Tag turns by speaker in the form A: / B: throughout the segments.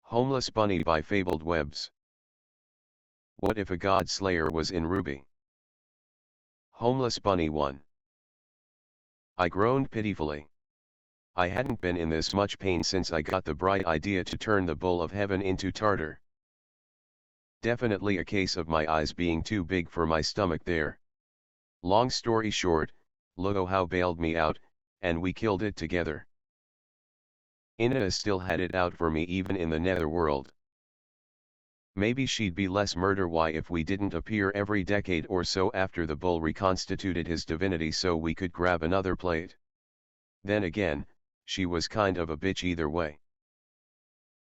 A: Homeless Bunny by Fabled Webs. What if a god slayer was in RWBY? Homeless Bunny 1. I groaned pitifully. I hadn't been in this much pain since I got the bright idea to turn the bull of heaven into tartar. Definitely a case of my eyes being too big for my stomach there. Long story short, Logo How bailed me out, and we killed it together. Inna still had it out for me even in the netherworld. Maybe she'd be less murder-why if we didn't appear every decade or so after the bull reconstituted his divinity so we could grab another plate. Then again, she was kind of a bitch either way.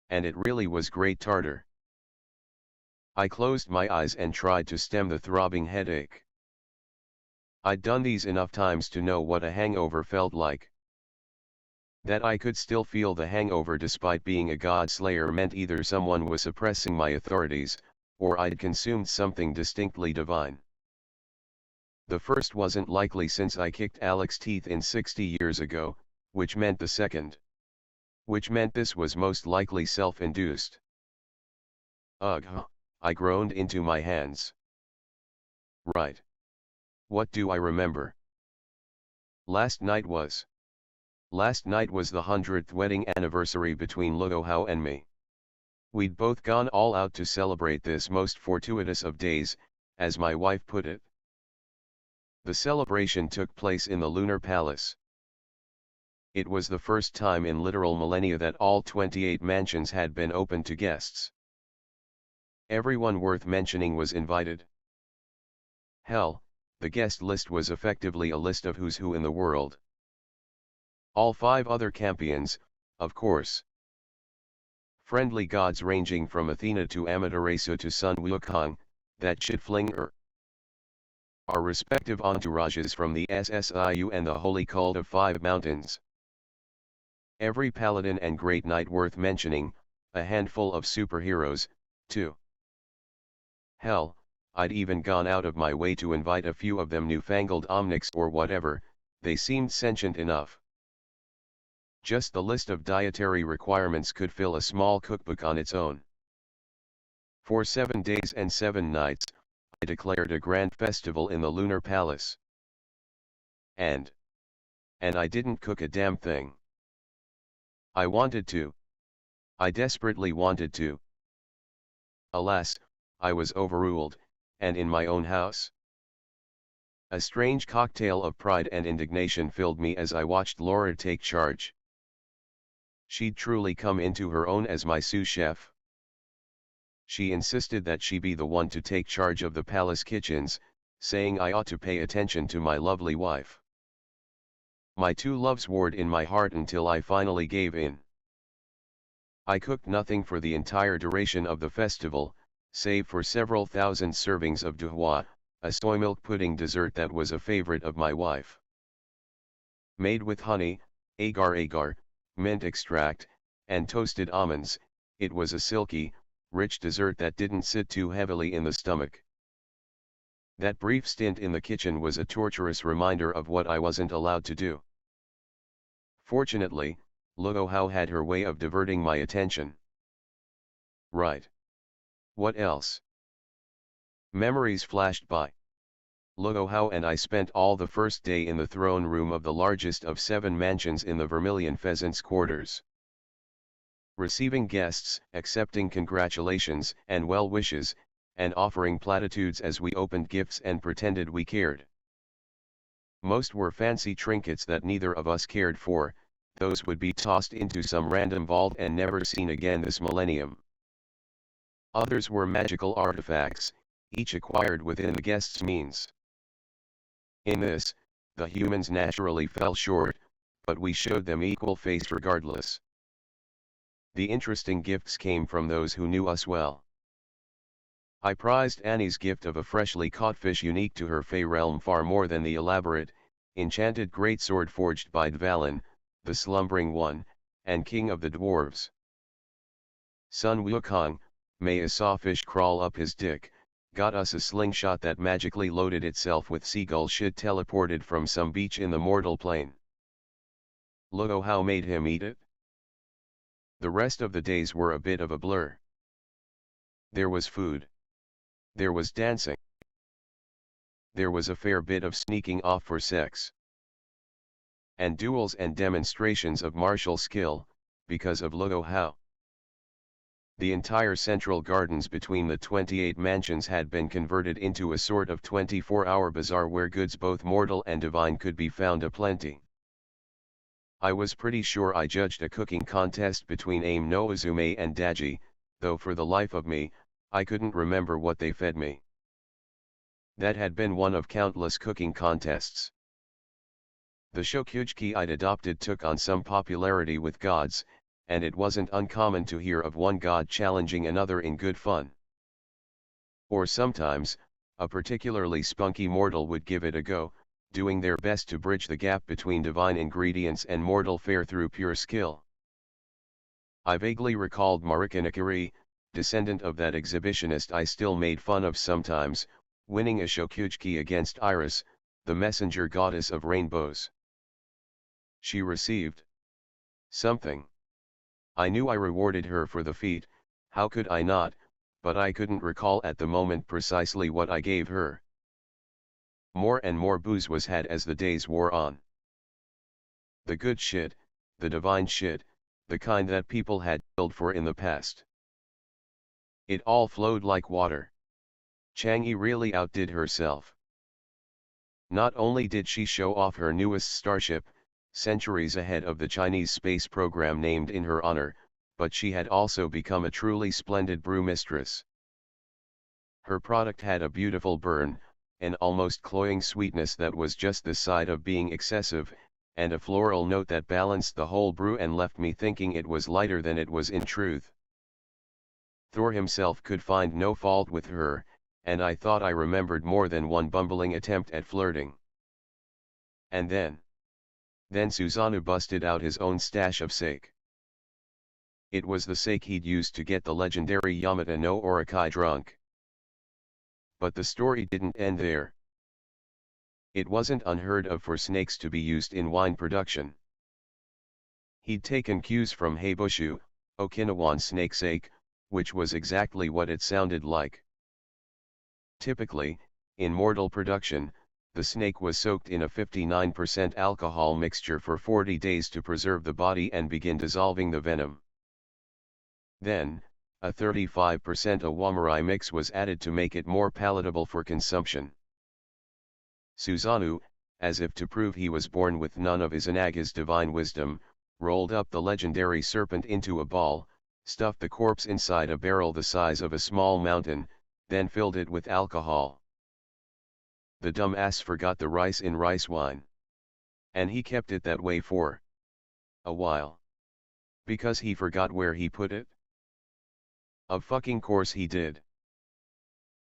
A: And it really was great tartar. I closed my eyes and tried to stem the throbbing headache. I'd done these enough times to know what a hangover felt like. That I could still feel the hangover despite being a god slayer meant either someone was suppressing my authorities, or I'd consumed something distinctly divine. The first wasn't likely since I kicked Alex's teeth in 60 years ago, which meant the second. Which meant this was most likely self-induced. Ugh, I groaned into my hands. Right. What do I remember? Last night was the 100th wedding anniversary between Logo How and me. We'd both gone all out to celebrate this most fortuitous of days, as my wife put it. The celebration took place in the Lunar Palace. It was the first time in literal millennia that all 28 mansions had been open to guests. Everyone worth mentioning was invited. Hell, the guest list was effectively a list of who's who in the world. All 5 other Campions, of course. Friendly gods ranging from Athena to Amaterasu to Sun Wukong, that shit flinger. Our respective entourages from the SSIU and the Holy Cult of 5 Mountains. Every paladin and great knight worth mentioning, a handful of superheroes, too. Hell, I'd even gone out of my way to invite a few of them newfangled omnics or whatever, they seemed sentient enough. Just the list of dietary requirements could fill a small cookbook on its own. For 7 days and 7 nights, I declared a grand festival in the Lunar Palace. And I didn't cook a damn thing. I wanted to. I desperately wanted to. Alas, I was overruled, and in my own house. A strange cocktail of pride and indignation filled me as I watched Laura take charge. She'd truly come into her own as my sous chef. She insisted that she be the one to take charge of the palace kitchens, saying I ought to pay attention to my lovely wife. My 2 loves warred in my heart until I finally gave in. I cooked nothing for the entire duration of the festival, save for several thousand servings of duhua, a soy milk pudding dessert that was a favorite of my wife. Made with honey, agar-agar, mint extract, and toasted almonds, it was a silky, rich dessert that didn't sit too heavily in the stomach. That brief stint in the kitchen was a torturous reminder of what I wasn't allowed to do. Fortunately, Logo How had her way of diverting my attention. Right. What else? Memories flashed by. Logo How and I spent all the first day in the throne room of the largest of 7 mansions in the Vermilion Pheasants' quarters. Receiving guests, accepting congratulations and well wishes, and offering platitudes as we opened gifts and pretended we cared. Most were fancy trinkets that neither of us cared for, those would be tossed into some random vault and never seen again this millennium. Others were magical artifacts, each acquired within the guest's means. In this, the humans naturally fell short, but we showed them equal face regardless. The interesting gifts came from those who knew us well. I prized Annie's gift of a freshly caught fish unique to her fey realm far more than the elaborate, enchanted greatsword forged by Dvalin, the slumbering one, and king of the dwarves. Sun Wukong, may a sawfish crawl up his dick, got us a slingshot that magically loaded itself with seagull shit teleported from some beach in the mortal plane. Logo How made him eat it? The rest of the days were a bit of a blur. There was food. There was dancing. There was a fair bit of sneaking off for sex. And duels and demonstrations of martial skill, because of Logo How. The entire central gardens between the 28 mansions had been converted into a sort of 24-hour bazaar where goods both mortal and divine could be found aplenty. I was pretty sure I judged a cooking contest between Aim no Uzume and Daji, though for the life of me, I couldn't remember what they fed me. That had been one of countless cooking contests. The shokujuki I'd adopted took on some popularity with gods, and it wasn't uncommon to hear of one god challenging another in good fun. Or sometimes, a particularly spunky mortal would give it a go, doing their best to bridge the gap between divine ingredients and mortal fare through pure skill. I vaguely recalled Marika Nakiri, descendant of that exhibitionist I still made fun of sometimes, winning a shokujuki against Iris, the messenger goddess of rainbows. She received something. I knew I rewarded her for the feat, how could I not, but I couldn't recall at the moment precisely what I gave her. More and more booze was had as the days wore on. The good shit, the divine shit, the kind that people had killed for in the past. It all flowed like water. Chang'e really outdid herself. Not only did she show off her newest starship, centuries ahead of the Chinese space program named in her honor, but she had also become a truly splendid brew mistress. Her product had a beautiful burn, an almost cloying sweetness that was just the side of being excessive, and a floral note that balanced the whole brew and left me thinking it was lighter than it was in truth. Thor himself could find no fault with her, and I thought I remembered more than one bumbling attempt at flirting. And then Susanoo busted out his own stash of sake. It was the sake he'd used to get the legendary Yamata no Orokai drunk. But the story didn't end there. It wasn't unheard of for snakes to be used in wine production. He'd taken cues from Heibushu, Okinawan snake sake, which was exactly what it sounded like. Typically, in mortal production, the snake was soaked in a 59% alcohol mixture for 40 days to preserve the body and begin dissolving the venom. Then, a 35% awamari mix was added to make it more palatable for consumption. Susanoo, as if to prove he was born with none of Izanaga's divine wisdom, rolled up the legendary serpent into a ball, stuffed the corpse inside a barrel the size of a small mountain, then filled it with alcohol. The dumb ass forgot the rice in rice wine. And he kept it that way for a while. Because he forgot where he put it? Of fucking course he did.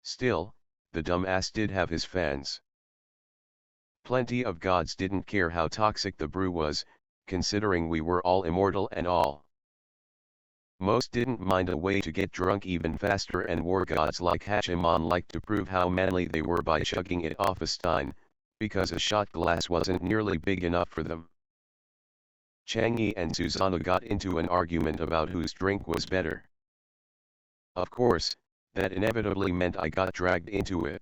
A: Still, the dumb ass did have his fans. Plenty of gods didn't care how toxic the brew was, considering we were all immortal and all. Most didn't mind a way to get drunk even faster, and war gods like Hachiman liked to prove how manly they were by chugging it off a stein, because a shot glass wasn't nearly big enough for them. Chang'e and Susanoo got into an argument about whose drink was better. Of course, that inevitably meant I got dragged into it.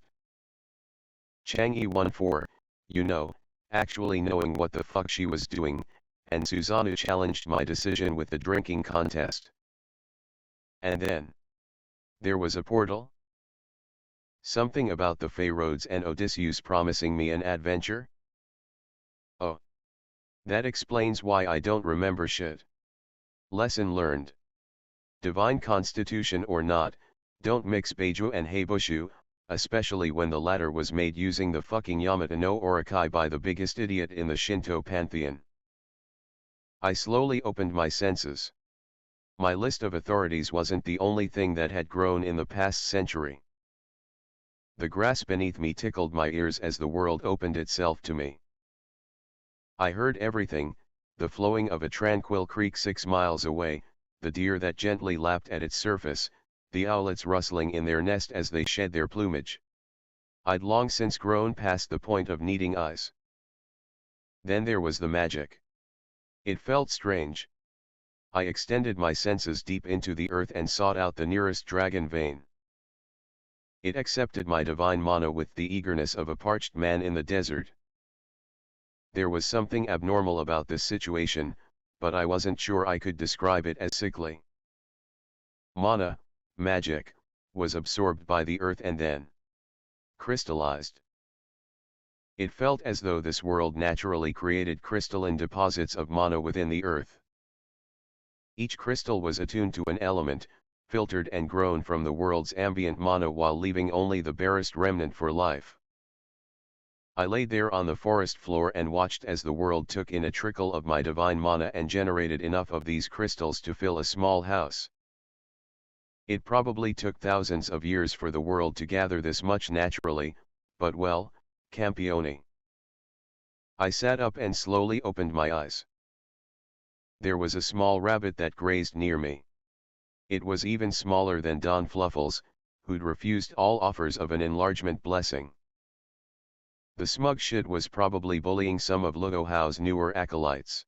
A: Chang'e won for, actually knowing what the fuck she was doing, and Susanoo challenged my decision with the drinking contest. And then there was a portal? Something about the Fey roads and Odysseus promising me an adventure? Oh. That explains why I don't remember shit. Lesson learned. Divine constitution or not, don't mix Beijo and Heibushu, especially when the latter was made using the fucking Yamata no Orokai by the biggest idiot in the Shinto pantheon. I slowly opened my senses. My list of authorities wasn't the only thing that had grown in the past century. The grass beneath me tickled my ears as the world opened itself to me. I heard everything, the flowing of a tranquil creek 6 miles away, the deer that gently lapped at its surface, the owlets rustling in their nest as they shed their plumage. I'd long since grown past the point of needing eyes. Then there was the magic. It felt strange. I extended my senses deep into the earth and sought out the nearest dragon vein. It accepted my divine mana with the eagerness of a parched man in the desert. There was something abnormal about this situation, but I wasn't sure I could describe it as sickly. Mana, magic, was absorbed by the earth and then crystallized. It felt as though this world naturally created crystalline deposits of mana within the earth. Each crystal was attuned to an element, filtered and grown from the world's ambient mana while leaving only the barest remnant for life. I laid there on the forest floor and watched as the world took in a trickle of my divine mana and generated enough of these crystals to fill a small house. It probably took thousands of years for the world to gather this much naturally, but well, Campione. I sat up and slowly opened my eyes. There was a small rabbit that grazed near me. It was even smaller than Don Fluffles, who'd refused all offers of an enlargement blessing. The smug shit was probably bullying some of Lugohow's newer acolytes.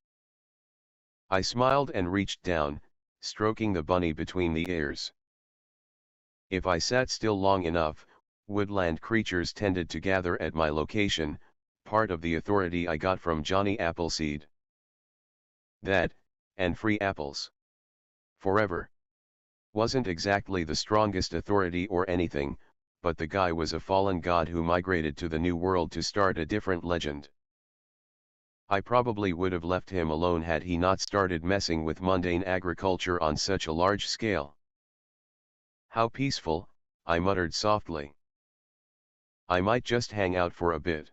A: I smiled and reached down, stroking the bunny between the ears. If I sat still long enough, woodland creatures tended to gather at my location, part of the authority I got from Johnny Appleseed. That, and free apples. Forever. Wasn't exactly the strongest authority or anything, but the guy was a fallen god who migrated to the New World to start a different legend. I probably would have left him alone had he not started messing with mundane agriculture on such a large scale. How peaceful, I muttered softly. I might just hang out for a bit.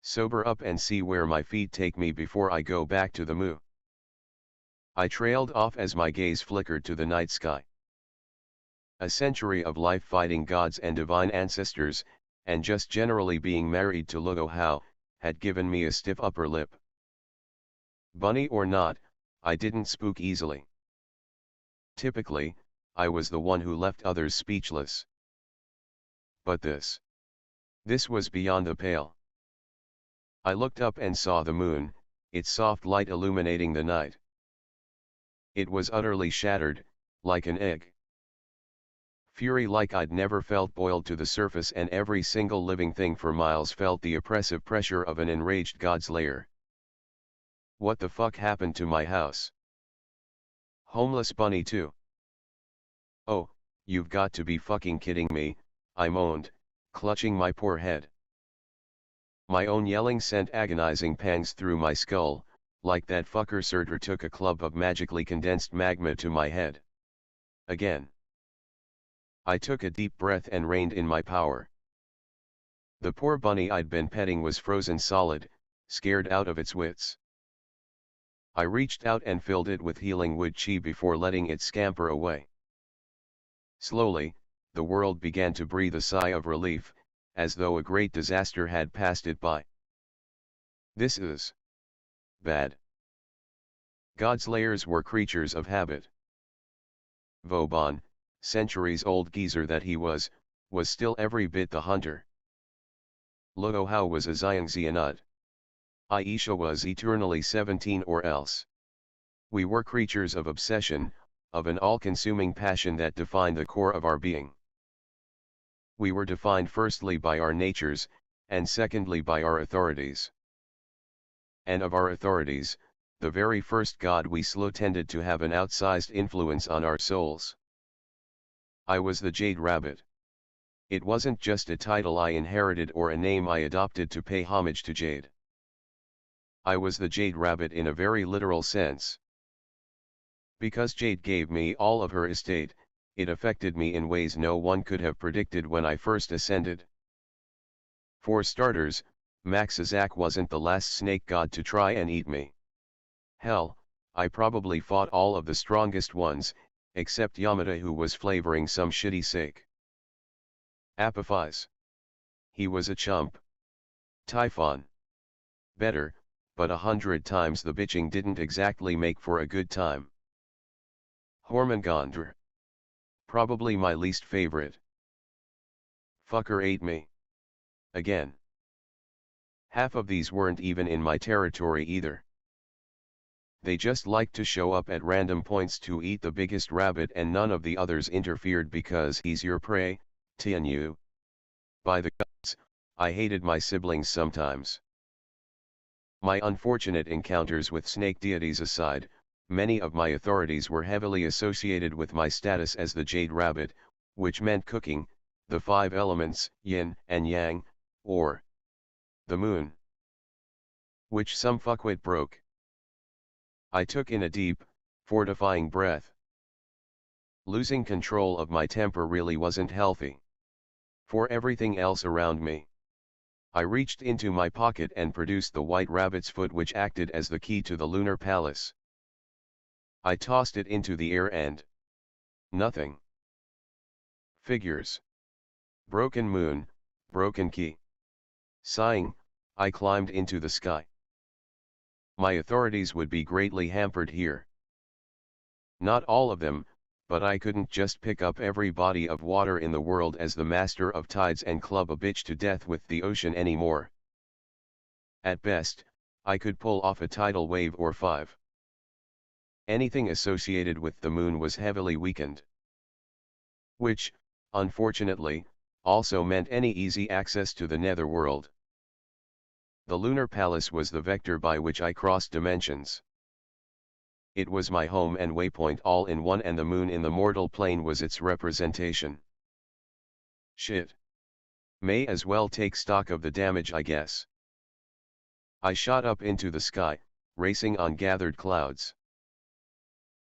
A: Sober up and see where my feet take me before I go back to the moo. I trailed off as my gaze flickered to the night sky. A century of life fighting gods and divine ancestors, and just generally being married to Lugohow, had given me a stiff upper lip. Bunny or not, I didn't spook easily. Typically, I was the one who left others speechless. But this was beyond the pale. I looked up and saw the moon, its soft light illuminating the night. It was utterly shattered, like an egg. Fury like I'd never felt boiled to the surface, and every single living thing for miles felt the oppressive pressure of an enraged godslayer. What the fuck happened to my house? Homeless bunny too. Oh, you've got to be fucking kidding me, I moaned, clutching my poor head. My own yelling sent agonizing pangs through my skull, like that fucker Surtur took a club of magically condensed magma to my head. Again. I took a deep breath and reined in my power. The poor bunny I'd been petting was frozen solid, scared out of its wits. I reached out and filled it with healing wood chi before letting it scamper away. Slowly, the world began to breathe a sigh of relief, as though a great disaster had passed it by. This is bad. Godslayers were creatures of habit. Vauban, centuries-old geezer that he was still every bit the hunter. Lugohow was a Xiangxianut. Aisha was eternally 17 or else. We were creatures of obsession, of an all-consuming passion that defined the core of our being. We were defined firstly by our natures, and secondly by our authorities. And of our authorities, the very first god we slew tended to have an outsized influence on our souls. I was the Jade Rabbit. It wasn't just a title I inherited or a name I adopted to pay homage to Jade. I was the Jade Rabbit in a very literal sense. Because Jade gave me all of her estate, it affected me in ways no one could have predicted when I first ascended. For starters, Maxazak wasn't the last snake god to try and eat me. Hell, I probably fought all of the strongest ones, except Yamada, who was flavoring some shitty sake. Apophyse. He was a chump. Typhon. Better, but 100 times the bitching didn't exactly make for a good time. Hormongandr. Probably my least favorite. Fucker ate me. Again. Half of these weren't even in my territory either. They just liked to show up at random points to eat the biggest rabbit, and none of the others interfered because he's your prey, Tianyu. By the gods, I hated my siblings sometimes. My unfortunate encounters with snake deities aside, many of my authorities were heavily associated with my status as the Jade Rabbit, which meant cooking, the 5 elements, yin and yang, or the moon, which some fuckwit broke. I took in a deep, fortifying breath. Losing control of my temper really wasn't healthy. For everything else around me, I reached into my pocket and produced the white rabbit's foot, which acted as the key to the lunar palace. I tossed it into the air and nothing. Figures. Broken moon, broken key. Sighing, I climbed into the sky. My authorities would be greatly hampered here. Not all of them, but I couldn't just pick up every body of water in the world as the master of tides and club a bitch to death with the ocean anymore. At best, I could pull off a tidal wave or 5. Anything associated with the moon was heavily weakened. Which, unfortunately, also meant any easy access to the netherworld. The lunar palace was the vector by which I crossed dimensions. It was my home and waypoint all in one, and the moon in the mortal plane was its representation. Shit. May as well take stock of the damage, I guess. I shot up into the sky, racing on gathered clouds.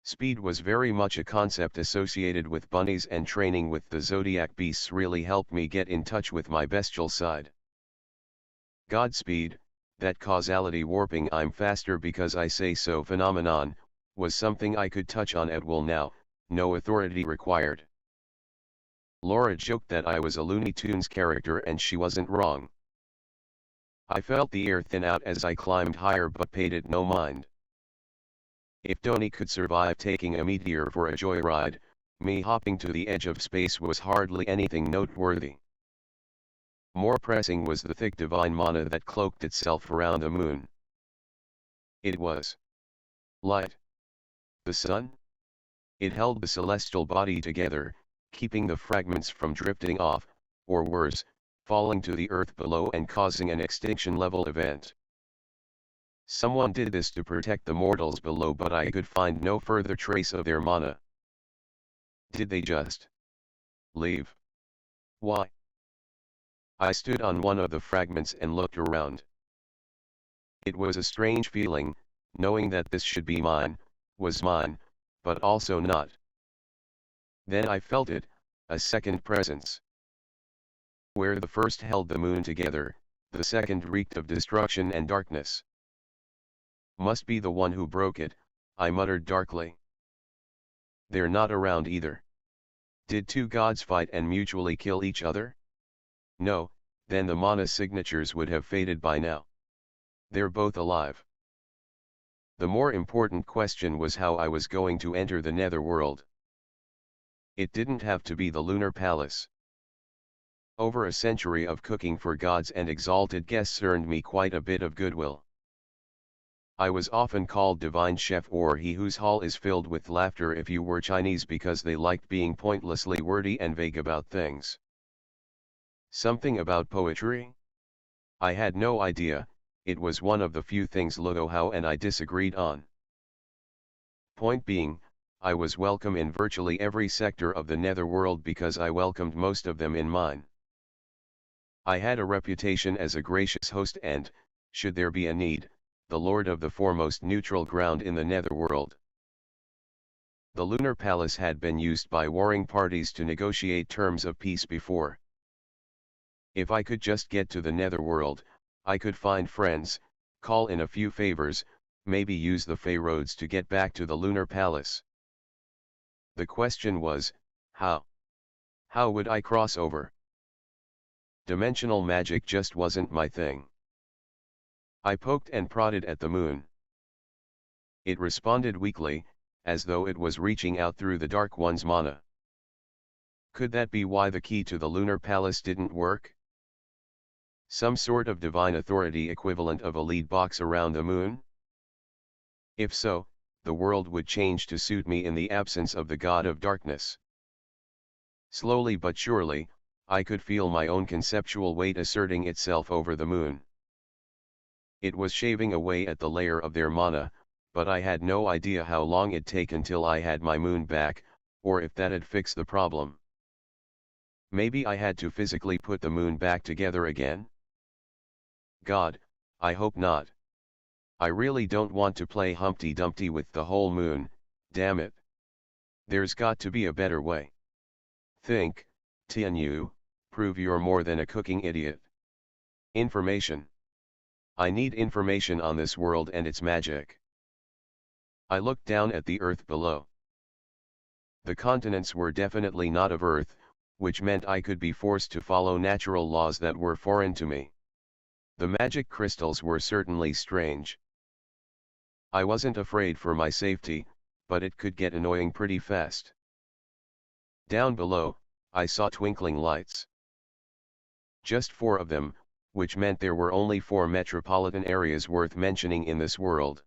A: Speed was very much a concept associated with bunnies, and training with the zodiac beasts really helped me get in touch with my bestial side. Godspeed, that causality warping "I'm faster because I say so" phenomenon, was something I could touch on at will now, no authority required. Laura joked that I was a Looney Tunes character, and she wasn't wrong. I felt the air thin out as I climbed higher, but paid it no mind. If Tony could survive taking a meteor for a joyride, me hopping to the edge of space was hardly anything noteworthy. More pressing was the thick divine mana that cloaked itself around the moon. It was light. The sun? It held the celestial body together, keeping the fragments from drifting off, or worse, falling to the earth below and causing an extinction-level event. Someone did this to protect the mortals below, but I could find no further trace of their mana. Did they just leave? Why? I stood on one of the fragments and looked around. It was a strange feeling, knowing that this should be mine, was mine, but also not. Then I felt it, a second presence. Where the first held the moon together, the second reeked of destruction and darkness. Must be the one who broke it, I muttered darkly. They're not around either. Did two gods fight and mutually kill each other? No, then the mana signatures would have faded by now. They're both alive. The more important question was how I was going to enter the netherworld. It didn't have to be the lunar palace. Over a century of cooking for gods and exalted guests earned me quite a bit of goodwill. I was often called divine chef, or he whose hall is filled with laughter, if you were Chinese, because they liked being pointlessly wordy and vague about things. Something about poetry? I had no idea. It was one of the few things Luo Hao and I disagreed on. Point being, I was welcome in virtually every sector of the netherworld because I welcomed most of them in mine. I had a reputation as a gracious host and, should there be a need, the lord of the foremost neutral ground in the netherworld. The lunar palace had been used by warring parties to negotiate terms of peace before. If I could just get to the netherworld, I could find friends, call in a few favors, maybe use the Fey roads to get back to the lunar palace. The question was, how? How would I cross over? Dimensional magic just wasn't my thing. I poked and prodded at the moon. It responded weakly, as though it was reaching out through the Dark One's mana. Could that be why the key to the lunar palace didn't work? Some sort of divine authority equivalent of a lead box around the moon? If so, the world would change to suit me in the absence of the god of darkness. Slowly but surely, I could feel my own conceptual weight asserting itself over the moon. It was shaving away at the layer of their mana, but I had no idea how long it'd take until I had my moon back, or if that'd fix the problem. Maybe I had to physically put the moon back together again? God, I hope not. I really don't want to play Humpty Dumpty with the whole moon, damn it. There's got to be a better way. Think, Tianyu, prove you're more than a cooking idiot. Information. I need information on this world and its magic. I looked down at the earth below. The continents were definitely not of Earth, which meant I could be forced to follow natural laws that were foreign to me. The magic crystals were certainly strange. I wasn't afraid for my safety, but it could get annoying pretty fast. Down below, I saw twinkling lights. Just 4 of them, which meant there were only 4 metropolitan areas worth mentioning in this world.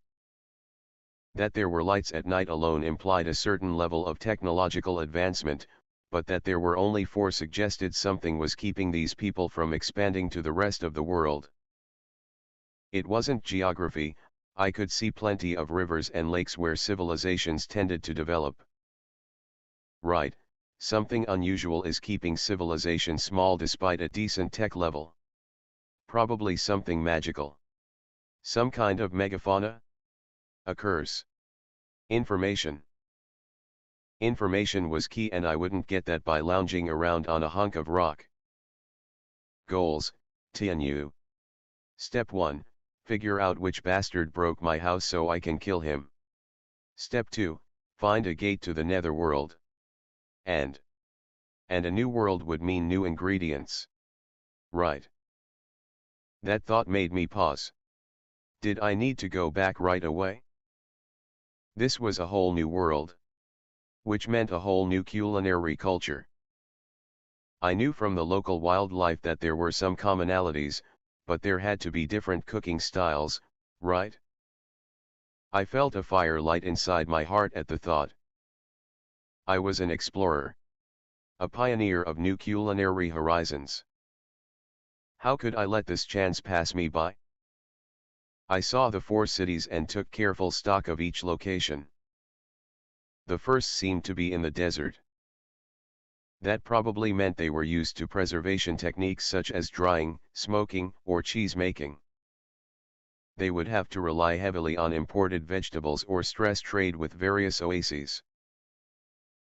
A: That there were lights at night alone implied a certain level of technological advancement, but that there were only 4 suggested something was keeping these people from expanding to the rest of the world. It wasn't geography, I could see plenty of rivers and lakes where civilizations tended to develop. Right, something unusual is keeping civilization small despite a decent tech level. Probably something magical. Some kind of megafauna? A curse. Information. Information was key, and I wouldn't get that by lounging around on a hunk of rock. Goals, Tianyu. Step 1, figure out which bastard broke my house so I can kill him. Step 2, find a gate to the netherworld. And a new world would mean new ingredients. Right. That thought made me pause. Did I need to go back right away? This was a whole new world. Which meant a whole new culinary culture. I knew from the local wildlife that there were some commonalities, but there had to be different cooking styles, right? I felt a fire light inside my heart at the thought. I was an explorer. A pioneer of new culinary horizons. How could I let this chance pass me by? I saw the 4 cities and took careful stock of each location. The first seemed to be in the desert. That probably meant they were used to preservation techniques such as drying, smoking, or cheese making. They would have to rely heavily on imported vegetables or stress trade with various oases.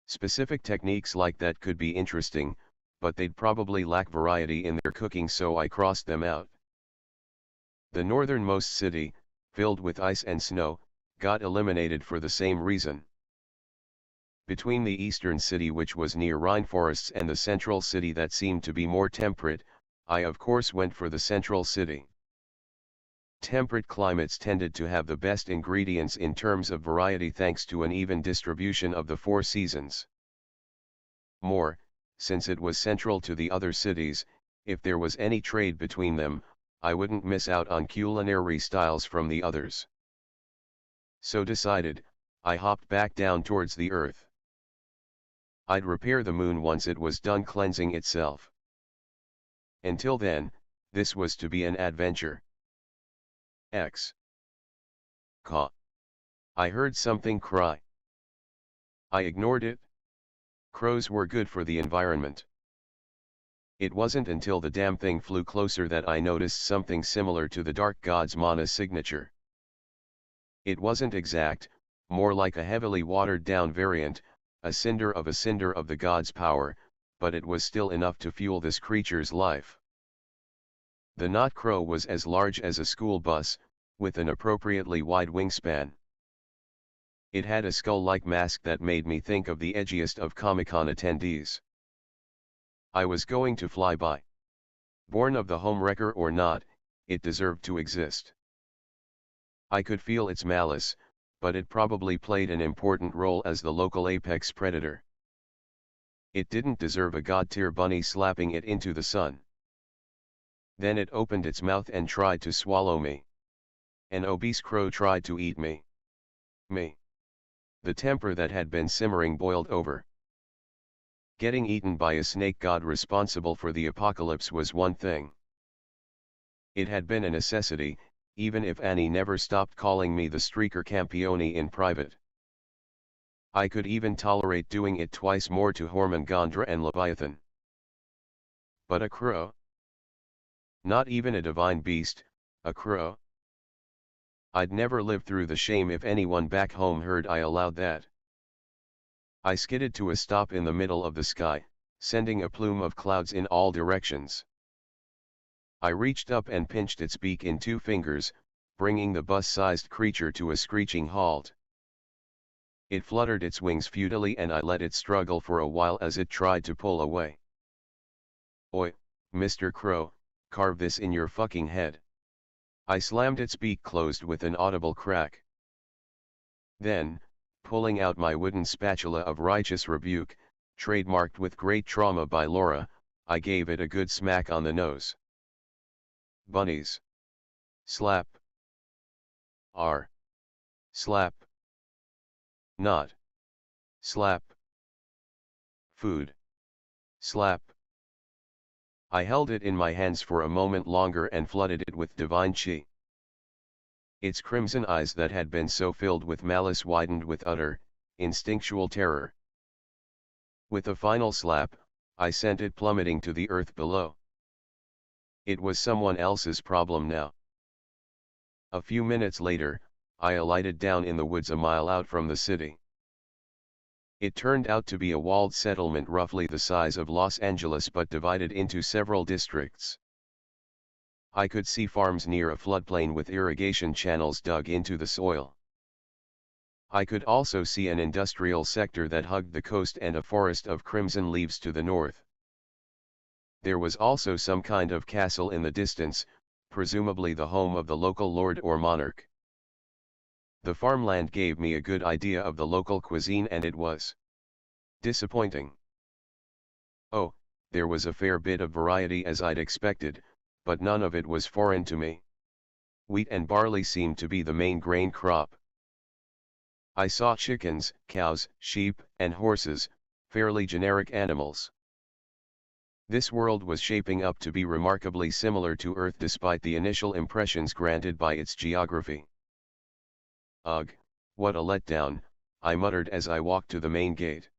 A: Specific techniques like that could be interesting, but they'd probably lack variety in their cooking, so I crossed them out. The northernmost city, filled with ice and snow, got eliminated for the same reason. Between the eastern city, which was near rainforests, and the central city that seemed to be more temperate, I of course went for the central city. Temperate climates tended to have the best ingredients in terms of variety thanks to an even distribution of the 4 seasons. More, since it was central to the other cities, if there was any trade between them, I wouldn't miss out on culinary styles from the others. So decided, I hopped back down towards the earth. I'd repair the moon once it was done cleansing itself. Until then, this was to be an adventure. Caw. I heard something cry. I ignored it. Crows were good for the environment. It wasn't until the damn thing flew closer that I noticed something similar to the Dark God's mana signature. It wasn't exact, more like a heavily watered down variant, a cinder of the god's power, but it was still enough to fuel this creature's life. The knot crow was as large as a school bus, with an appropriately wide wingspan. It had a skull-like mask that made me think of the edgiest of Comic-Con attendees. I was going to fly by. Born of the homewrecker or not, it deserved to exist. I could feel its malice, but it probably played an important role as the local apex predator. It didn't deserve a god-tier bunny slapping it into the sun. Then it opened its mouth and tried to swallow me. An obese crow tried to eat me. Me. The temper that had been simmering boiled over. Getting eaten by a snake god responsible for the apocalypse was one thing. It had been a necessity, even if Annie never stopped calling me the streaker Campione in private. I could even tolerate doing it twice more to Hormongandra and Leviathan. But a crow? Not even a divine beast, a crow? I'd never live through the shame if anyone back home heard I allowed that. I skidded to a stop in the middle of the sky, sending a plume of clouds in all directions. I reached up and pinched its beak in 2 fingers, bringing the bus-sized creature to a screeching halt. It fluttered its wings futilely and I let it struggle for a while as it tried to pull away. Oi, Mr. Crow, carve this in your fucking head. I slammed its beak closed with an audible crack. Then, pulling out my wooden spatula of righteous rebuke, trademarked with great trauma by Laura, I gave it a good smack on the nose. Bunnies. Slap. R. Slap. Not. Slap. Food. Slap. I held it in my hands for a moment longer and flooded it with divine chi. Its crimson eyes that had been so filled with malice widened with utter, instinctual terror. With a final slap, I sent it plummeting to the earth below. It was someone else's problem now. A few minutes later, I alighted down in the woods a mile out from the city. It turned out to be a walled settlement roughly the size of Los Angeles but divided into several districts. I could see farms near a floodplain with irrigation channels dug into the soil. I could also see an industrial sector that hugged the coast and a forest of crimson leaves to the north. There was also some kind of castle in the distance, presumably the home of the local lord or monarch. The farmland gave me a good idea of the local cuisine and it was disappointing. Oh, there was a fair bit of variety as I'd expected, but none of it was foreign to me. Wheat and barley seemed to be the main grain crop. I saw chickens, cows, sheep, and horses, fairly generic animals. This world was shaping up to be remarkably similar to Earth despite the initial impressions granted by its geography. Ugh, what a letdown, I muttered as I walked to the main gate.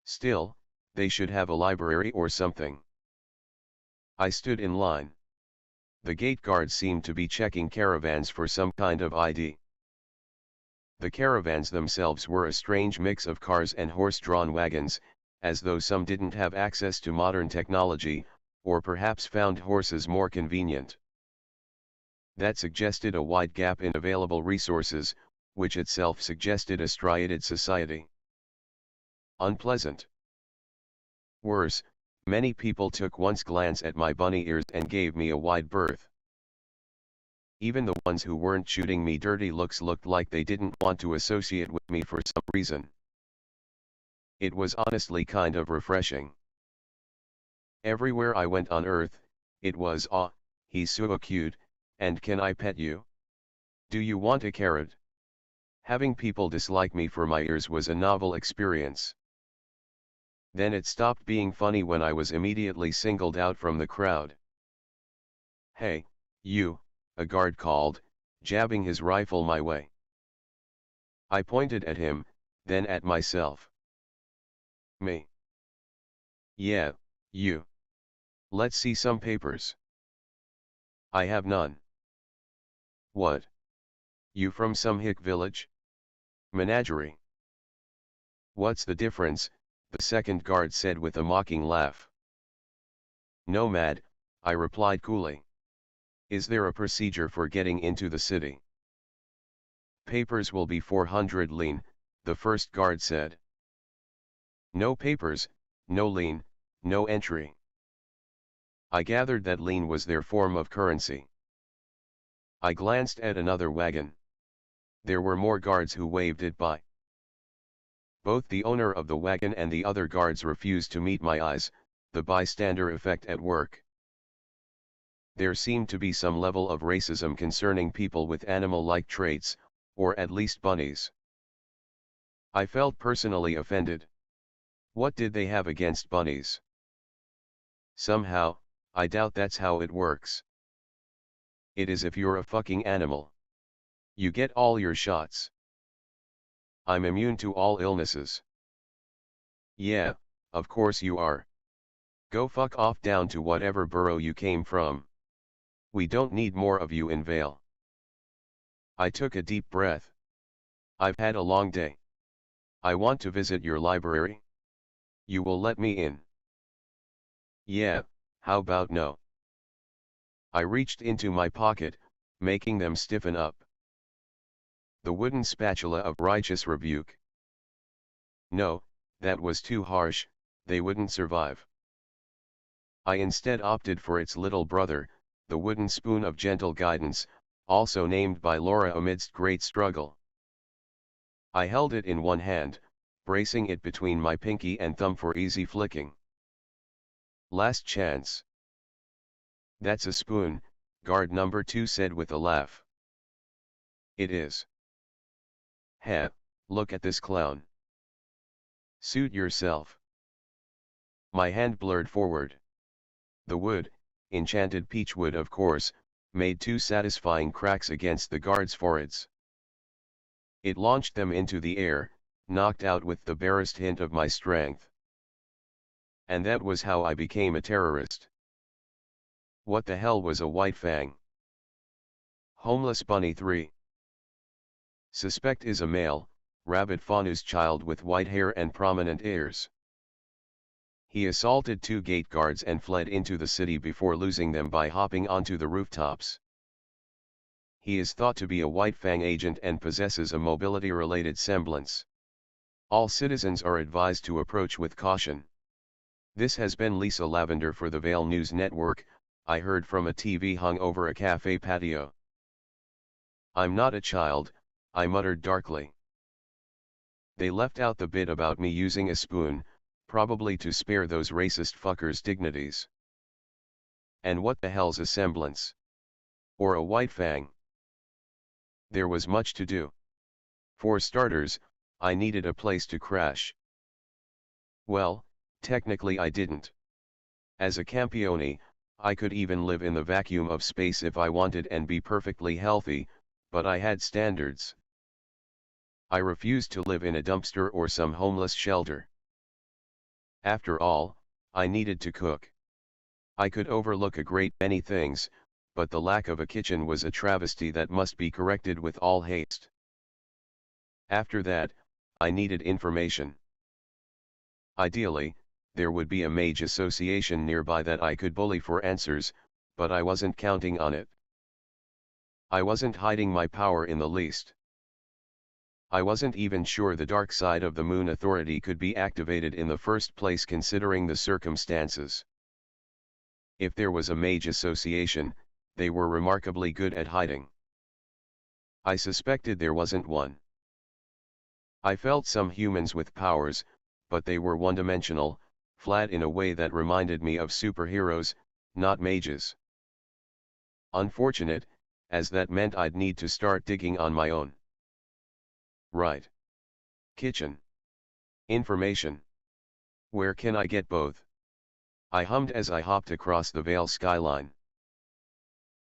A: Still, they should have a library or something. I stood in line. The gate guard seemed to be checking caravans for some kind of ID. The caravans themselves were a strange mix of cars and horse-drawn wagons, as though some didn't have access to modern technology, or perhaps found horses more convenient. That suggested a wide gap in available resources, which itself suggested a striated society. Unpleasant. Worse, many people took one's glance at my bunny ears and gave me a wide berth. Even the ones who weren't shooting me dirty looks looked like they didn't want to associate with me for some reason. It was honestly kind of refreshing. Everywhere I went on Earth, it was "Ah, he's so cute, and can I pet you? Do you want a carrot?" Having people dislike me for my ears was a novel experience. Then it stopped being funny when I was immediately singled out from the crowd. "Hey, you," a guard called, jabbing his rifle my way. I pointed at him, then at myself. "Me?" "Yeah, you. Let's see some papers." "I have none." "What? You from some hick village? Menagerie?" "What's the difference?" the second guard said with a mocking laugh. "Nomad," I replied coolly. "Is there a procedure for getting into the city?" "Papers will be 400 lien," the first guard said. "No papers, no lien, no entry." I gathered that lien was their form of currency. I glanced at another wagon. There were more guards who waved it by. Both the owner of the wagon and the other guards refused to meet my eyes, the bystander effect at work. There seemed to be some level of racism concerning people with animal-like traits, or at least bunnies. I felt personally offended. What did they have against bunnies? Somehow, I doubt that's how it works. It is if you're a fucking animal. You get all your shots. I'm immune to all illnesses. Yeah, of course you are. Go fuck off down to whatever borough you came from. We don't need more of you in Vale. I took a deep breath. I've had a long day. I want to visit your library. You will let me in? Yeah, how about no? I reached into my pocket, making them stiffen up. The wooden spatula of righteous rebuke. No, that was too harsh, they wouldn't survive. I instead opted for its little brother, the wooden spoon of gentle guidance, also named by Laura amidst great struggle. I held it in one hand, bracing it between my pinky and thumb for easy flicking. Last chance. That's a spoon, guard number 2 said with a laugh. It is. Heh, look at this clown. Suit yourself. My hand blurred forward. The wood, enchanted peachwood of course, made 2 satisfying cracks against the guards' foreheads. It launched them into the air, knocked out with the barest hint of my strength. And that was how I became a terrorist. What the hell was a white fang? Homeless Bunny 3. Suspect is a male, rabid Fanu's child with white hair and prominent ears. He assaulted 2 gate guards and fled into the city before losing them by hopping onto the rooftops. He is thought to be a White Fang agent and possesses a mobility-related semblance. All citizens are advised to approach with caution. This has been Lisa Lavender for the Vale News Network. I heard from a TV hung over a cafe patio. I'm not a child, I muttered darkly. They left out the bit about me using a spoon, probably to spare those racist fuckers' dignities. And what the hell's a semblance? Or a white fang? There was much to do. For starters, I needed a place to crash. Well, technically I didn't. As a Campione, I could even live in the vacuum of space if I wanted and be perfectly healthy, but I had standards. I refused to live in a dumpster or some homeless shelter. After all, I needed to cook. I could overlook a great many things, but the lack of a kitchen was a travesty that must be corrected with all haste. After that, I needed information. Ideally, there would be a mage association nearby that I could bully for answers, but I wasn't counting on it. I wasn't hiding my power in the least. I wasn't even sure the dark side of the Moon Authority could be activated in the first place considering the circumstances. If there was a mage association, they were remarkably good at hiding. I suspected there wasn't one. I felt some humans with powers, but they were one-dimensional, flat in a way that reminded me of superheroes, not mages. Unfortunate, as that meant I'd need to start digging on my own. Right. Kitchen. Information. Where can I get both? I hummed as I hopped across the Vale skyline.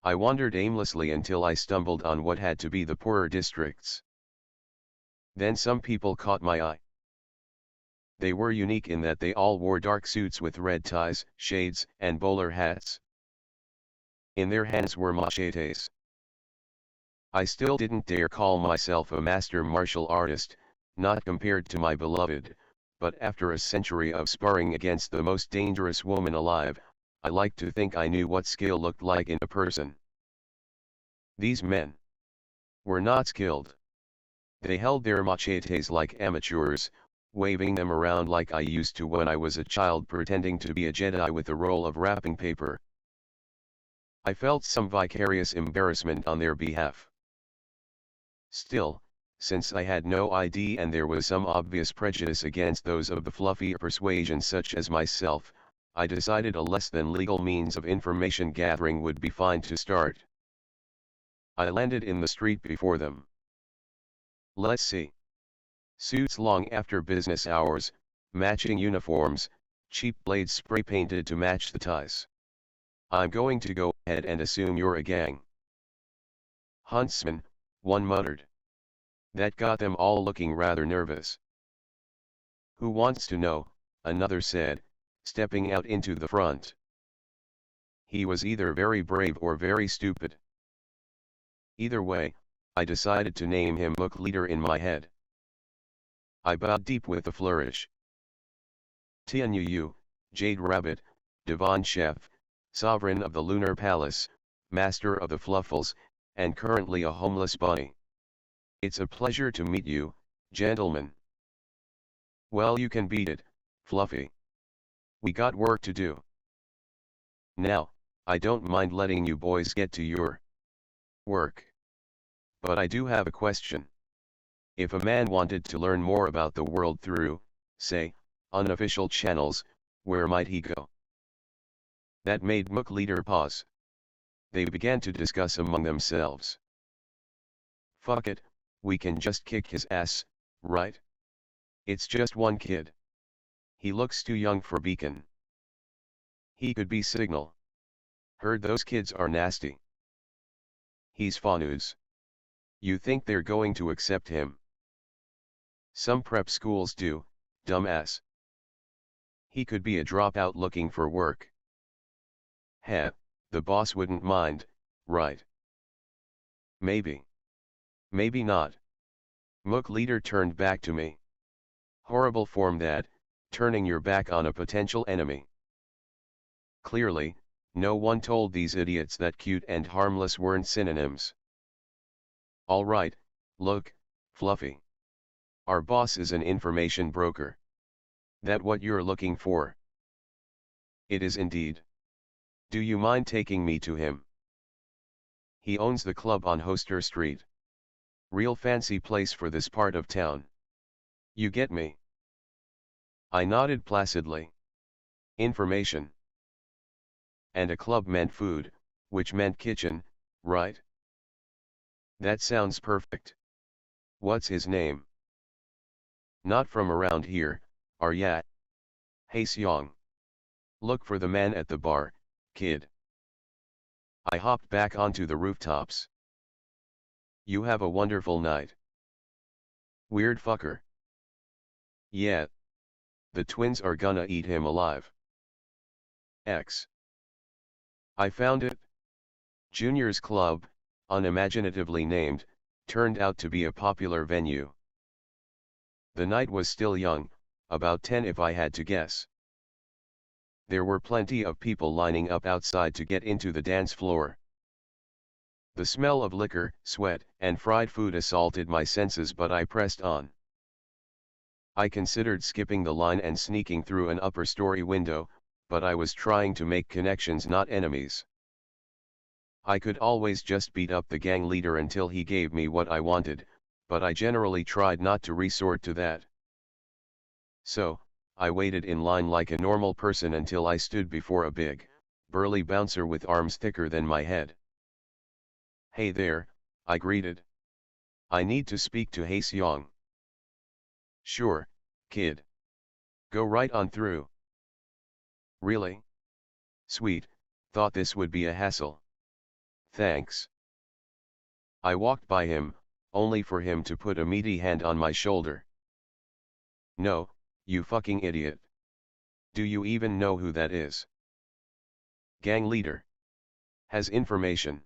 A: I wandered aimlessly until I stumbled on what had to be the poorer districts. Then some people caught my eye. They were unique in that they all wore dark suits with red ties, shades, and bowler hats. In their hands were machetes. I still didn't dare call myself a master martial artist, not compared to my beloved, but after a century of sparring against the most dangerous woman alive, I like to think I knew what skill looked like in a person. These men were not skilled. They held their machetes like amateurs, waving them around like I used to when I was a child pretending to be a Jedi with a roll of wrapping paper. I felt some vicarious embarrassment on their behalf. Still, since I had no ID and there was some obvious prejudice against those of the fluffier persuasion such as myself, I decided a less than legal means of information gathering would be fine to start. I landed in the street before them. Let's see. Suits long after business hours, matching uniforms, cheap blades spray painted to match the ties. I'm going to go ahead and assume you're a gang. Huntsman, one muttered. That got them all looking rather nervous. Who wants to know, another said, stepping out into the front. He was either very brave or very stupid. Either way, I decided to name him Book Leader in my head. I bowed deep with a flourish. Tianyu, Jade Rabbit, Divan Chef, Sovereign of the Lunar Palace, Master of the Fluffles, and currently a homeless bunny. It's a pleasure to meet you, gentlemen. Well, you can beat it, Fluffy. We got work to do. Now, I don't mind letting you boys get to your work. But I do have a question. If a man wanted to learn more about the world through, say, unofficial channels, where might he go? That made Mook Leader pause. They began to discuss among themselves. Fuck it, we can just kick his ass, right? It's just one kid. He looks too young for Beacon. He could be Signal. Heard those kids are nasty. He's Fanus. You think they're going to accept him? Some prep schools do, dumbass. He could be a dropout looking for work. Heh, the boss wouldn't mind, right? Maybe. Maybe not. Mook Leader turned back to me. Horrible form that, turning your back on a potential enemy. Clearly, no one told these idiots that cute and harmless weren't synonyms. Alright, look, Fluffy. Our boss is an information broker. That what you're looking for? It is indeed. Do you mind taking me to him? He owns the club on Hoster Street. Real fancy place for this part of town. You get me? I nodded placidly. Information. And a club meant food, which meant kitchen, right? That sounds perfect. What's his name? Not from around here, are ya? Hey Seong. Look for the man at the bar, kid. I hopped back onto the rooftops. You have a wonderful night. Weird fucker. Yeah. The twins are gonna eat him alive. X. I found it. Junior's Club, unimaginatively named, turned out to be a popular venue. The night was still young, about 10 if I had to guess. There were plenty of people lining up outside to get into the dance floor. The smell of liquor, sweat, and fried food assaulted my senses, but I pressed on. I considered skipping the line and sneaking through an upper story window, but I was trying to make connections, not enemies. I could always just beat up the gang leader until he gave me what I wanted, but I generally tried not to resort to that. So, I waited in line like a normal person until I stood before a big, burly bouncer with arms thicker than my head. Hey there, I greeted. I need to speak to Hae Seong. Sure, kid. Go right on through. Really? Sweet, thought this would be a hassle. Thanks. I walked by him, only for him to put a meaty hand on my shoulder. No, you fucking idiot. Do you even know who that is? Gang leader. Has information.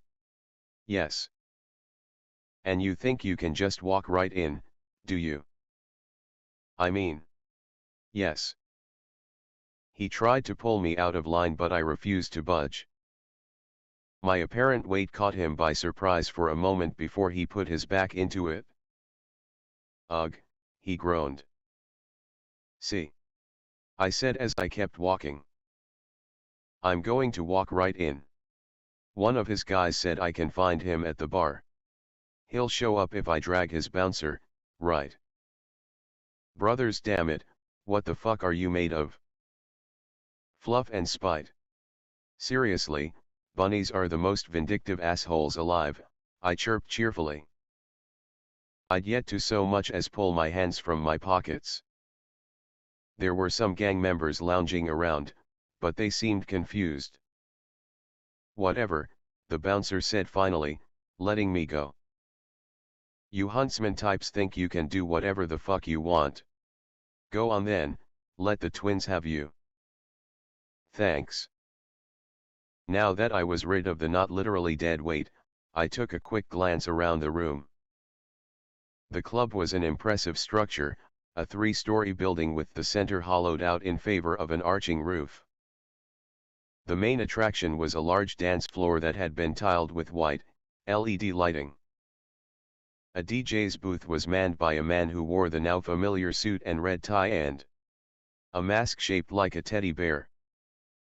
A: Yes. And you think you can just walk right in, do you? I mean. Yes. He tried to pull me out of line, but I refused to budge. My apparent weight caught him by surprise for a moment before he put his back into it. Ugh, he groaned. See? I said as I kept walking. I'm going to walk right in. One of his guys said I can find him at the bar. He'll show up if I drag his bouncer, right? Brothers, damn it, what the fuck are you made of? Fluff and spite. Seriously, bunnies are the most vindictive assholes alive, I chirped cheerfully. I'd yet to so much as pull my hands from my pockets. There were some gang members lounging around, but they seemed confused. Whatever, the bouncer said finally, letting me go. You huntsman types think you can do whatever the fuck you want. Go on then, let the twins have you. Thanks. Now that I was rid of the not literally dead weight, I took a quick glance around the room. The club was an impressive structure, a 3-story building with the center hollowed out in favor of an arching roof. The main attraction was a large dance floor that had been tiled with white, LED lighting. A DJ's booth was manned by a man who wore the now familiar suit and red tie and a mask shaped like a teddy bear.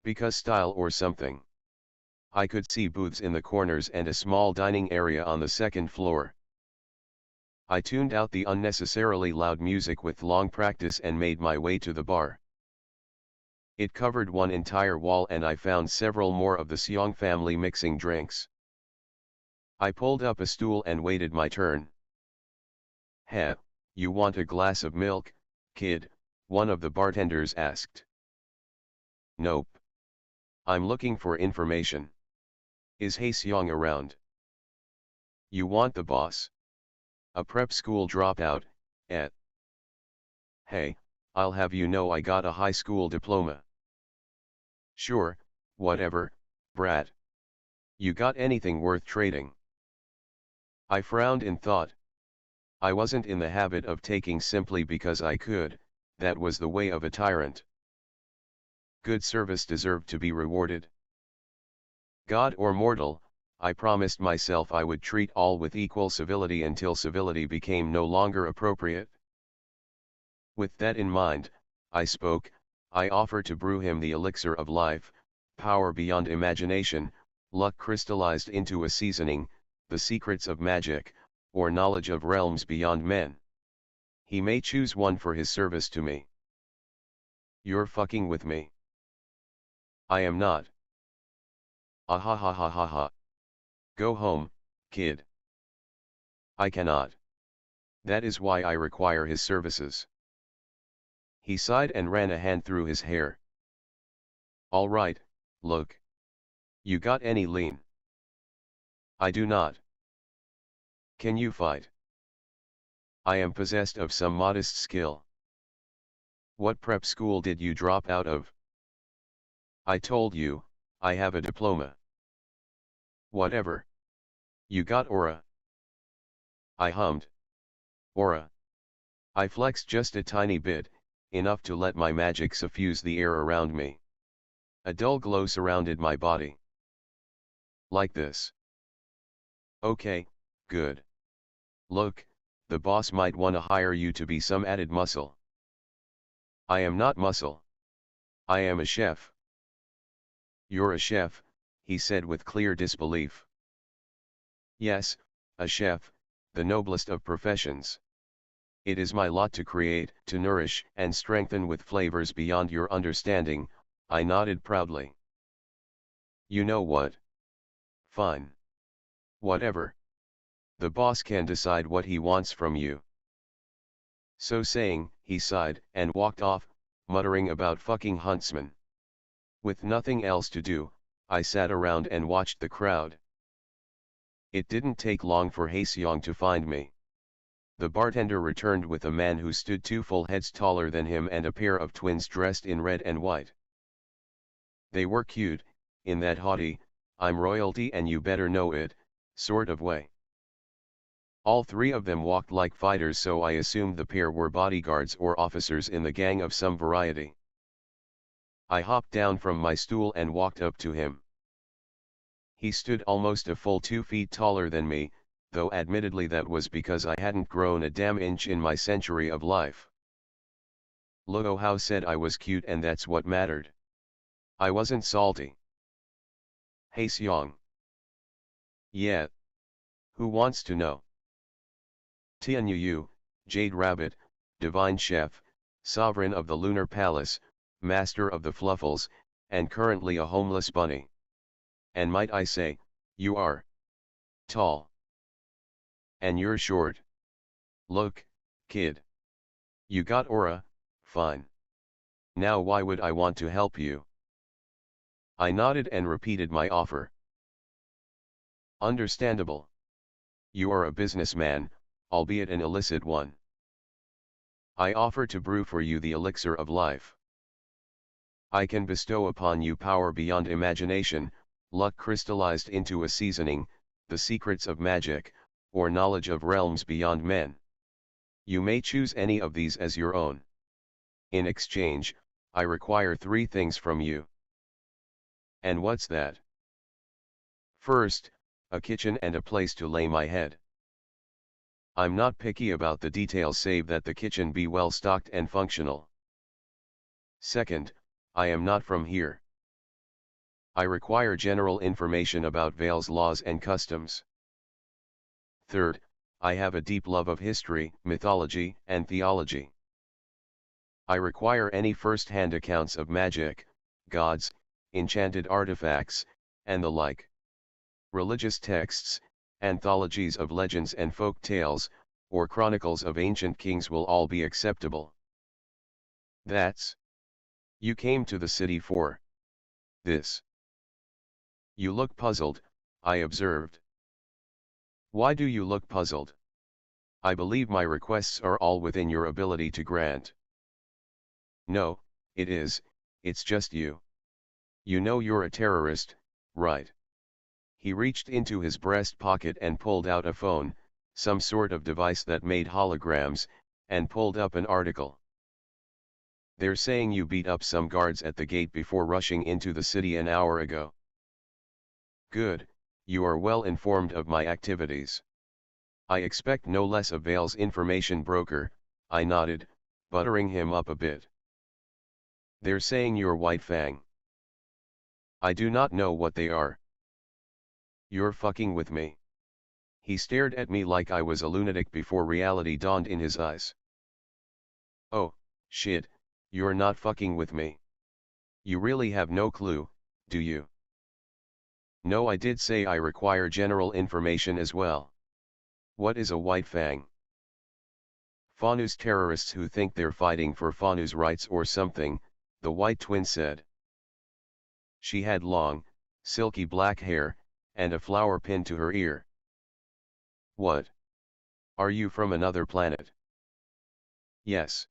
A: Because style or something. I could see booths in the corners and a small dining area on the second floor. I tuned out the unnecessarily loud music with long practice and made my way to the bar. It covered one entire wall and I found several more of the Seong family mixing drinks. I pulled up a stool and waited my turn. "Heh, you want a glass of milk, kid?" one of the bartenders asked. "Nope. I'm looking for information. Is Hae-seong around?" "You want the boss? A prep school dropout, eh?" "Hey, I'll have you know I got a high school diploma." "Sure, whatever, brat. You got anything worth trading?" I frowned in thought. I wasn't in the habit of taking simply because I could, that was the way of a tyrant. Good service deserved to be rewarded. God or mortal, I promised myself I would treat all with equal civility until civility became no longer appropriate. With that in mind, I spoke. I offered to brew him the elixir of life, power beyond imagination, luck crystallized into a seasoning, the secrets of magic, or knowledge of realms beyond men. He may choose one for his service to me. "You're fucking with me." "I am not." "Ah ha ha ha ha ha. Go home, kid." "I cannot. That is why I require his services." He sighed and ran a hand through his hair. "All right, look. You got any lean?" "I do not." "Can you fight?" "I am possessed of some modest skill." "What prep school did you drop out of?" "I told you, I have a diploma." "Whatever. You got aura?" I hummed. "Aura." I flexed just a tiny bit, enough to let my magic suffuse the air around me. A dull glow surrounded my body. "Like this." "Okay, good. Look, the boss might wanna hire you to be some added muscle." "I am not muscle. I am a chef." "You're a chef," he said with clear disbelief. "Yes, a chef, the noblest of professions. It is my lot to create, to nourish and strengthen with flavors beyond your understanding," I nodded proudly. "You know what? Fine. Whatever. The boss can decide what he wants from you." So saying, he sighed and walked off, muttering about fucking huntsman. With nothing else to do, I sat around and watched the crowd. It didn't take long for Hae-seong to find me. The bartender returned with a man who stood 2 full heads taller than him and a pair of twins dressed in red and white. They were cute, in that haughty, "I'm royalty and you better know it," sort of way. All 3 of them walked like fighters, so I assumed the pair were bodyguards or officers in the gang of some variety. I hopped down from my stool and walked up to him. He stood almost a full 2 feet taller than me, though admittedly that was because I hadn't grown a damn inch in my century of life. Luo Hao said I was cute and that's what mattered. I wasn't salty. "Hae-seong." "Yeah. Who wants to know?" "Tianyu Yu, Jade Rabbit, Divine Chef, Sovereign of the Lunar Palace, Master of the Fluffles, and currently a homeless bunny. And might I say, you are tall. And you're short." Look, kid. You got aura, fine. Now why would I want to help you? I nodded and repeated my offer. Understandable. You are a businessman, albeit an illicit one. I offer to brew for you the elixir of life. I can bestow upon you power beyond imagination, luck crystallized into a seasoning, the secrets of magic, or knowledge of realms beyond men. You may choose any of these as your own. In exchange, I require 3 things from you. And what's that? First, a kitchen and a place to lay my head. I'm not picky about the details save that the kitchen be well stocked and functional. Second, I am not from here. I require general information about Vale's laws and customs. Third, I have a deep love of history, mythology, and theology. I require any first-hand accounts of magic, gods, enchanted artifacts, and the like. Religious texts, anthologies of legends and folk tales, or chronicles of ancient kings will all be acceptable. That's. You came to the city for this. You look puzzled, I observed. Why do you look puzzled? I believe my requests are all within your ability to grant. No, it's just you. You know you're a terrorist, right? He reached into his breast pocket and pulled out a phone, some sort of device that made holograms, and pulled up an article. They're saying you beat up some guards at the gate before rushing into the city an hour ago. Good, you are well informed of my activities. I expect no less of Vale's information broker, I nodded, buttering him up a bit. They're saying you're White Fang. I do not know what they are. You're fucking with me. He stared at me like I was a lunatic before reality dawned in his eyes. Oh, shit, you're not fucking with me. You really have no clue, do you? No, I did say I require general information as well. What is a White Fang? Fanu's terrorists who think they're fighting for Fanu's rights or something, the White Twin said. She had long, silky black hair, and a flower pinned to her ear. What? Are you from another planet? Yes.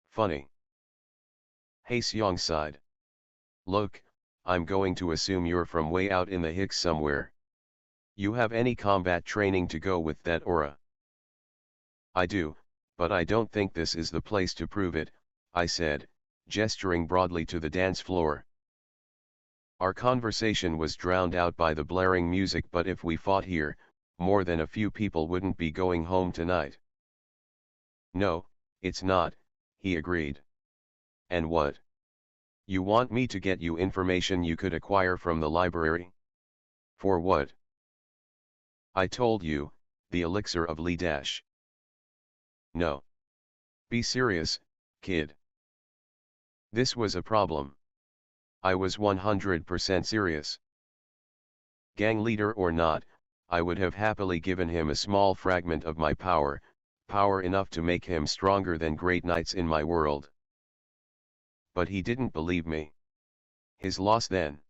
A: Funny. Haseong sighed. Look, I'm going to assume you're from way out in the Hicks somewhere. You have any combat training to go with that aura? I do, but I don't think this is the place to prove it, I said, gesturing broadly to the dance floor. Our conversation was drowned out by the blaring music, but if we fought here, more than a few people wouldn't be going home tonight. No, it's not, he agreed. And what? You want me to get you information you could acquire from the library? For what? I told you, the elixir of Li Dash. No. Be serious, kid. This was a problem. I was 100% serious. Gang leader or not, I would have happily given him a small fragment of my power, power enough to make him stronger than great knights in my world. But he didn't believe me. His loss then.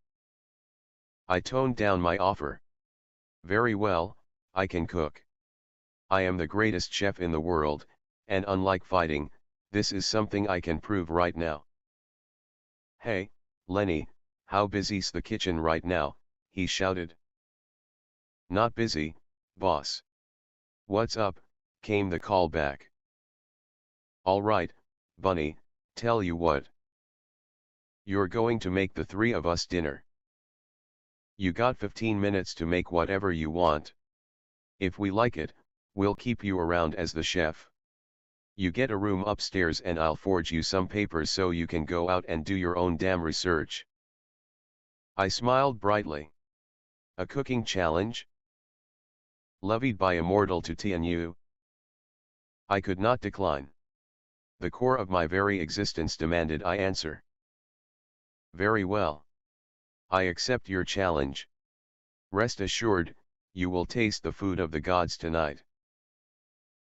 A: I toned down my offer. Very well, I can cook. I am the greatest chef in the world, and unlike fighting, this is something I can prove right now. Hey, Lenny, how busy's the kitchen right now? He shouted. Not busy, boss. What's up? Came the call back. All right, Bunny, tell you what. You're going to make the 3 of us dinner. You got 15 minutes to make whatever you want. If we like it, we'll keep you around as the chef. You get a room upstairs and I'll forge you some papers so you can go out and do your own damn research. I smiled brightly. A cooking challenge? Levied by Immortal to Tianyu? I could not decline. The core of my very existence demanded I answer. Very well. I accept your challenge. Rest assured, you will taste the food of the gods tonight.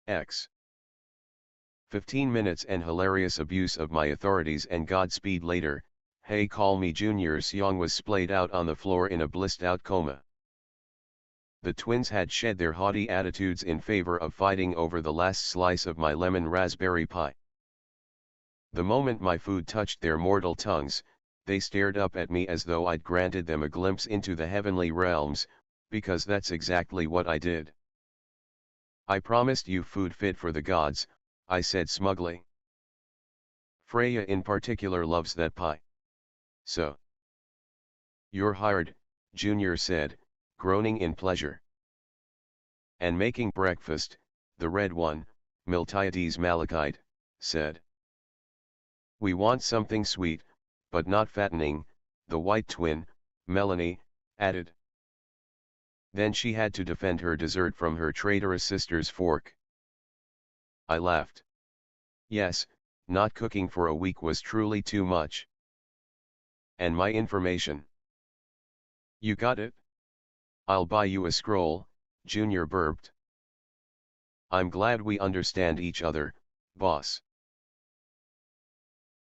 A: X. 15 minutes and hilarious abuse of my authorities and Godspeed later. Hey, call me Junior. Seong was splayed out on the floor in a blissed out coma. The twins had shed their haughty attitudes in favor of fighting over the last slice of my lemon raspberry pie. The moment my food touched their mortal tongues, they stared up at me as though I'd granted them a glimpse into the heavenly realms, because that's exactly what I did. I promised you food fit for the gods, I said smugly. Freya in particular loves that pie. So. You're hired, Junior said, groaning in pleasure. And making breakfast, the red one, Miltiades Malachite, said. We want something sweet, but not fattening, the white twin, Melanie, added. Then she had to defend her dessert from her traitorous sister's fork. I laughed. Yes, not cooking for a week was truly too much. And my information. You got it? I'll buy you a scroll, Junior burped. I'm glad we understand each other, boss.